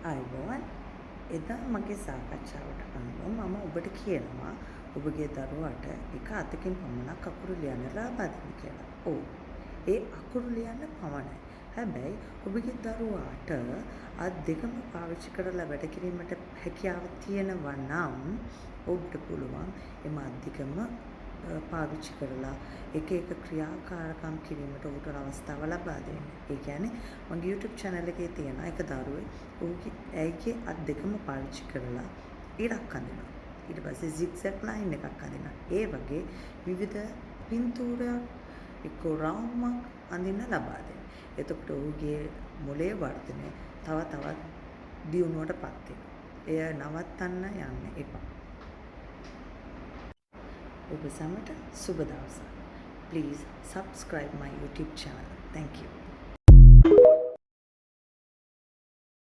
අයිබෝවන් එදා මගේ සාකච්ඡාවට අනුව මම ඔබට කියනවා ඔබගේ දරුවාට එක අතකින් පමණක් අකුරු ලියන්න ලබා දෙන්න කියලා. ඔව්. ඒ අකුරු ලියන්න පමණයි. හැබැයි ඔබගේ දරුවාට අත් දෙකම පාවිච්චි කරලා වැඩ කිරීමට හැකියාව තියෙනවා නම් ඔබට පුළුවන් එම අත් දෙකම පාවිච්චි කරලා එක එක ක්‍රියාකාරකම් කිරීමට ඔහුට අවස්ථාව ලබා දෙන්න. ඒ කියන්නේ මගේ YouTube channel එකේ තියෙන එක දරුවෙක් ඇයිගේ අත් දෙකම පාවිච්චි කරලා ඉරක් අඳිනවා. ඊට පස්සේ zigzag line එකක් අඳිනවා. ඒ වගේ විවිධ පින්තූරයක් එක්ක රවුමක් අඳින්න ලබා දෙන්න. එතකොට ඔහුගේ මොළයේ වර්ධනය තව තවත් දියුණුවටපත් වෙනවා. එය නවත්තන්න යන්න එපා. ඔබ සැමට සුබ දවසක්. Please subscribe my YouTube channel. Thank you.